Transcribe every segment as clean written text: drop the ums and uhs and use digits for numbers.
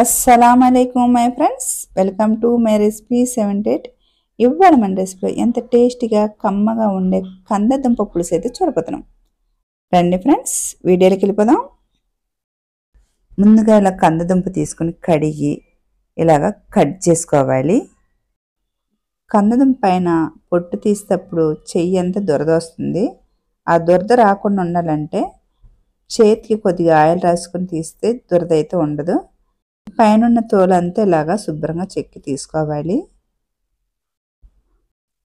అస్సలాముఅలైకుం my friends, welcome to my recipe 78. ఇవాళ మన రెసిపీలో ఎంత టేస్టీగా కమ్మగా ఉండే కందదుంప పులుసు అయితే చూడబోతున్నాం. రండి ఫ్రెండ్స్, వీడియోలోకి వెళ్ళిపోదాం. ముందుగా ఇలా కందదుంప తీసుకుని కడిగి ఇలాగా కట్ చేసుకోవాలి. కందదుంప పైన పొట్టు తీసేటప్పుడు చెయ్యి అంతా దురద వస్తుంది. ఆ దురద రాకుండా ఉండాలంటే చేతికి కొద్దిగా ఆయిల్ రాసుకొని తీస్తే దురద అయితే ఉండదు. పైన తోలంతా ఇలాగా శుభ్రంగా చెక్కి తీసుకోవాలి.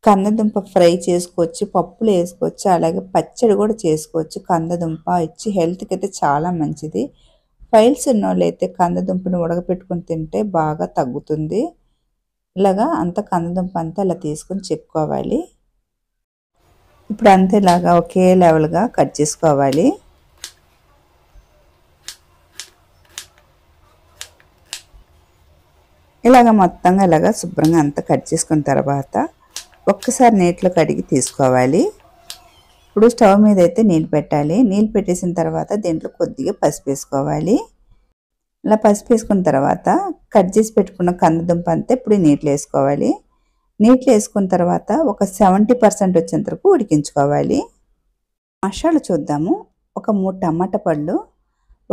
కందదుంప ఫ్రై చేసుకోవచ్చు, పప్పులు వేసుకోవచ్చు, అలాగే పచ్చడి కూడా చేసుకోవచ్చు. కందదుంప ఇచ్చి హెల్త్కి అయితే చాలా మంచిది. ఫైల్స్ ఉన్న వాళ్ళు అయితే కందదుంపను ఉడకపెట్టుకుని తింటే బాగా తగ్గుతుంది. ఇలాగా అంత కందదుంప అంతా ఇలా తీసుకొని చెప్పుకోవాలి. ఇప్పుడు అంతా ఇలాగా ఒకే లెవెల్గా కట్ చేసుకోవాలి. ఇలాగ మొత్తంగా ఇలాగా శుభ్రంగా అంతా కట్ చేసుకున్న తర్వాత ఒక్కసారి నీటిలో కడిగి తీసుకోవాలి. ఇప్పుడు స్టవ్ మీద అయితే నీళ్ళు పెట్టాలి. నీళ్ళు పెట్టేసిన తర్వాత దీంట్లో కొద్దిగా పసుపు వేసుకోవాలి. ఇలా పసుపు వేసుకున్న తర్వాత కట్ చేసి పెట్టుకున్న కందదుంప అంతా ఇప్పుడు నీటిలో వేసుకోవాలి. నీటిలో వేసుకున్న తర్వాత ఒక 70% వచ్చేంత వరకు ఉడికించుకోవాలి. మసాలా చూద్దాము. ఒక 3 టమాటా పళ్ళు,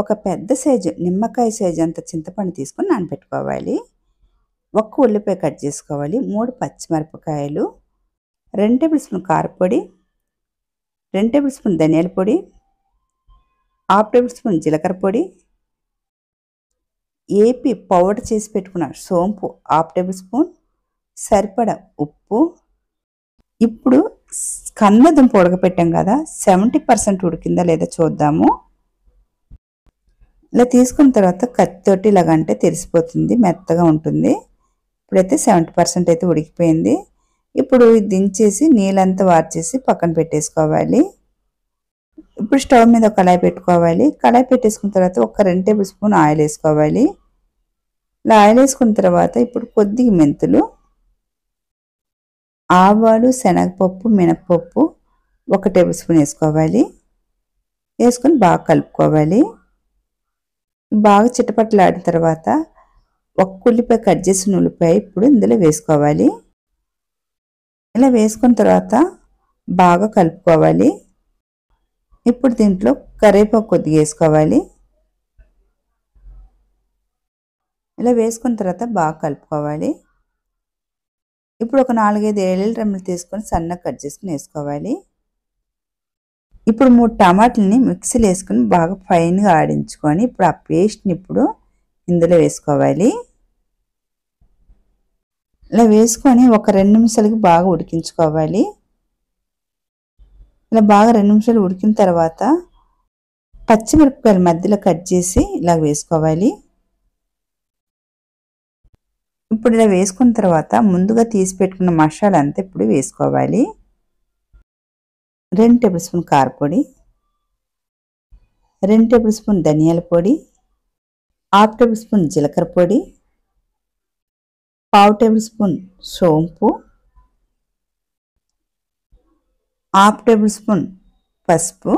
ఒక పెద్ద సైజు నిమ్మకాయ సైజు అంత చింతపండు తీసుకొని నానబెట్టుకోవాలి. 1 ఉల్లిపాయ కట్ చేసుకోవాలి. 3 పచ్చిమిరపకాయలు, 2 టేబుల్ స్పూన్ కారపొడి, 2 టేబుల్ స్పూన్ ధనియాల పొడి, 1/2 టేబుల్ స్పూన్ జీలకర్ర పొడి, ఏపీ పౌడర్ చేసి పెట్టుకున్న సోంపు 1/2 టేబుల్ స్పూన్, సరిపడా ఉప్పు. ఇప్పుడు కందదుంప ఉడకపెట్టాం కదా, 70% ఉడికిందా లేదా చూద్దాము. ఇలా తీసుకున్న తర్వాత కత్తితోటి ఇలాగంటే తెలిసిపోతుంది, మెత్తగా ఉంటుంది. ఇప్పుడైతే 70% అయితే ఉడికిపోయింది. ఇప్పుడు దించేసి నీళ్ళంతా వార్చేసి పక్కన పెట్టేసుకోవాలి. ఇప్పుడు స్టవ్ మీద ఒక కళాయి పెట్టుకోవాలి. కళాయి పెట్టేసుకున్న తర్వాత ఒక 2 టేబుల్ స్పూన్ ఆయిల్ వేసుకోవాలి. ఇలా ఆయిల్ వేసుకున్న తర్వాత ఇప్పుడు కొద్దిగా మెంతులు, ఆవాలు, శనగపప్పు, మినపప్పు 1 టేబుల్ స్పూన్ వేసుకోవాలి. వేసుకొని బాగా కలుపుకోవాలి. బాగా చిటపటలాడిన తర్వాత 1 ఉల్లిపాయ కట్ చేసిన ఉల్లిపాయ ఇప్పుడు ఇందులో వేసుకోవాలి. ఇలా వేసుకున్న తర్వాత బాగా కలుపుకోవాలి. ఇప్పుడు దీంట్లో కరివేపాకు కొద్దిగా వేసుకోవాలి. ఇలా వేసుకున్న తర్వాత బాగా కలుపుకోవాలి. ఇప్పుడు ఒక 4-5 ఎల్లుల్లి రెమ్మలు తీసుకొని సన్నగా కట్ చేసుకుని వేసుకోవాలి. ఇప్పుడు 3 టమాటాలని మిక్సీలో వేసుకొని బాగా ఫైన్గా ఆడించుకొని ఇప్పుడు ఆ పేస్ట్ని ఇప్పుడు ఇందులో వేసుకోవాలి. ఇలా వేసుకొని ఒక 2 నిమిషాలకి బాగా ఉడికించుకోవాలి. ఇలా బాగా 2 నిమిషాలు ఉడికిన తర్వాత పచ్చిమిరపకాయలు మధ్యలో కట్ చేసి ఇలా వేసుకోవాలి. ఇప్పుడు ఇలా వేసుకున్న తర్వాత ముందుగా తీసి పెట్టుకున్న మసాలా అంతా ఇప్పుడు వేసుకోవాలి. 2 టేబుల్ స్పూన్ కారపొడి, 2 టేబుల్ స్పూన్ ధనియాల పొడి, 1/2 టేబుల్ స్పూన్ జీలకర్ర పొడి, 1/2 టేబుల్ స్పూన్ సోంపు, 1/2 టేబుల్ స్పూన్ పసుపు.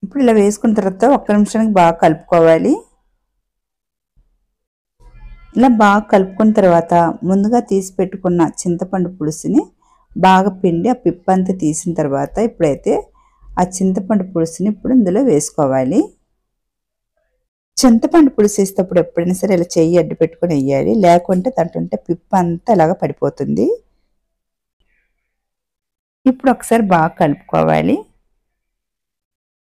ఇప్పుడు ఇలా వేసుకున్న తర్వాత 1 నిమిషానికి బాగా కలుపుకోవాలి. ఇలా బాగా కలుపుకున్న తర్వాత ముందుగా తీసి పెట్టుకున్న చింతపండు పులుసుని బాగా పిండి ఆ పిప్పంతా తీసిన తర్వాత ఇప్పుడైతే ఆ చింతపండు పులుసుని ఇప్పుడు ఇందులో వేసుకోవాలి. చింతపండు పులుసు వేసేటప్పుడు ఎప్పుడైనా సరే ఇలా చెయ్యి అడ్డు పెట్టుకొని వేయాలి, లేకుంటే దాంట్లో పిప్ప అంతా ఇలాగ పడిపోతుంది. ఇప్పుడు ఒకసారి బాగా కలుపుకోవాలి.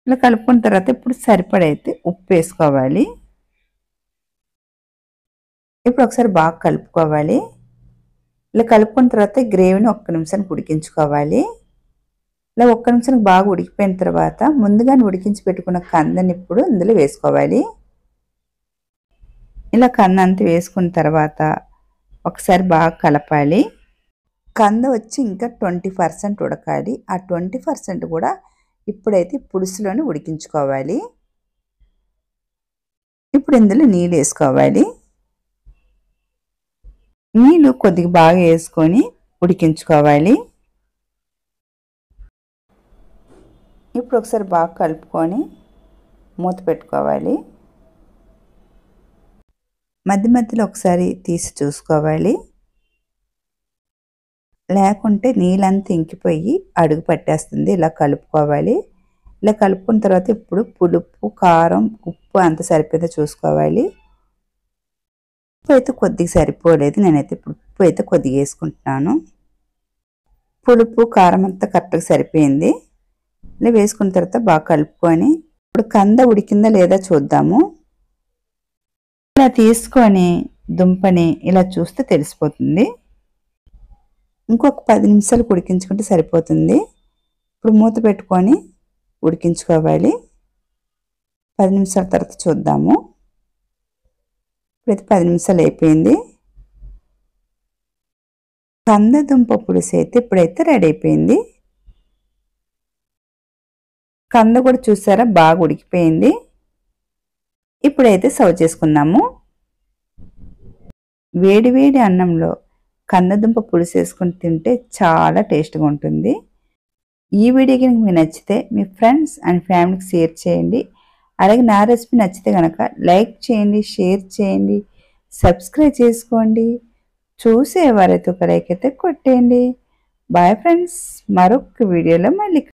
ఇలా కలుపుకున్న తర్వాత ఇప్పుడు సరిపడైతే ఉప్పు వేసుకోవాలి. ఇప్పుడు ఒకసారి బాగా కలుపుకోవాలి. ఇలా కలుపుకున్న తర్వాత గ్రేవీని 1 నిమిషానికి ఉడికించుకోవాలి. ఇలా 1 నిమిషానికి బాగా ఉడికిపోయిన తర్వాత ముందుగానే ఉడికించి పెట్టుకున్న కందని ఇప్పుడు ఇందులో వేసుకోవాలి. ఇలా కంద అంతా వేసుకున్న తర్వాత ఒకసారి బాగా కలపాలి. కంద వచ్చి ఇంకా 20% ఉడకాలి. ఆ 20% కూడా ఇప్పుడైతే పులుసులోనే ఉడికించుకోవాలి. ఇప్పుడు ఇందులో నీళ్ళు వేసుకోవాలి. నీళ్ళు కొద్దిగా బాగా వేసుకొని ఉడికించుకోవాలి. ఇప్పుడు ఒకసారి బాగా కలుపుకొని మూత పెట్టుకోవాలి. మధ్య మధ్యలో ఒకసారి తీసి చూసుకోవాలి, లేకుంటే నీళ్ళంతా ఇంకిపోయి అడుగు పట్టేస్తుంది. ఇలా కలుపుకోవాలి. ఇలా కలుపుకున్న తర్వాత ఇప్పుడు పులుపు, కారం, ఉప్పు అంత సరిపోయిందో చూసుకోవాలి. ఉప్పు అయితే కొద్దిగా సరిపోలేదు, నేనైతే ఇప్పుడు ఉప్పు అయితే కొద్దిగా వేసుకుంటున్నాను. పులుపు, కారం అంతా కరెక్ట్గా సరిపోయింది. ఇలా వేసుకున్న తర్వాత బాగా కలుపుకొని ఇప్పుడు కంద ఉడికిందా లేదా చూద్దాము. ఇలా తీసుకొని దుంపని ఇలా చూస్తే తెలిసిపోతుంది. ఇంకొక 10 నిమిషాలు ఉడికించుకుంటే సరిపోతుంది. ఇప్పుడు మూత పెట్టుకొని ఉడికించుకోవాలి. 10 నిమిషాల తర్వాత చూద్దాము. ఇప్పుడైతే 10 నిమిషాలు అయిపోయింది. కందదుంప పులుసు అయితే ఇప్పుడైతే రెడీ అయిపోయింది. కంద కూడా చూసారా బాగా ఉడికిపోయింది. ఇప్పుడైతే సర్వ్ చేసుకుందాము. వేడి వేడి అన్నంలో కందదుంప పులుసు వేసుకొని తింటే చాలా టేస్ట్గా ఉంటుంది. ఈ వీడియో కనుక మీకు నచ్చితే మీ ఫ్రెండ్స్ అండ్ ఫ్యామిలీకి షేర్ చేయండి. అలాగే నా రెసిపీ నచ్చితే కనుక లైక్ చేయండి, షేర్ చేయండి, సబ్స్క్రైబ్ చేసుకోండి. చూసేవారైతే ఒక లైక్ అయితే కొట్టేయండి. బాయ్ ఫ్రెండ్స్, మరొక వీడియోలో మళ్ళీ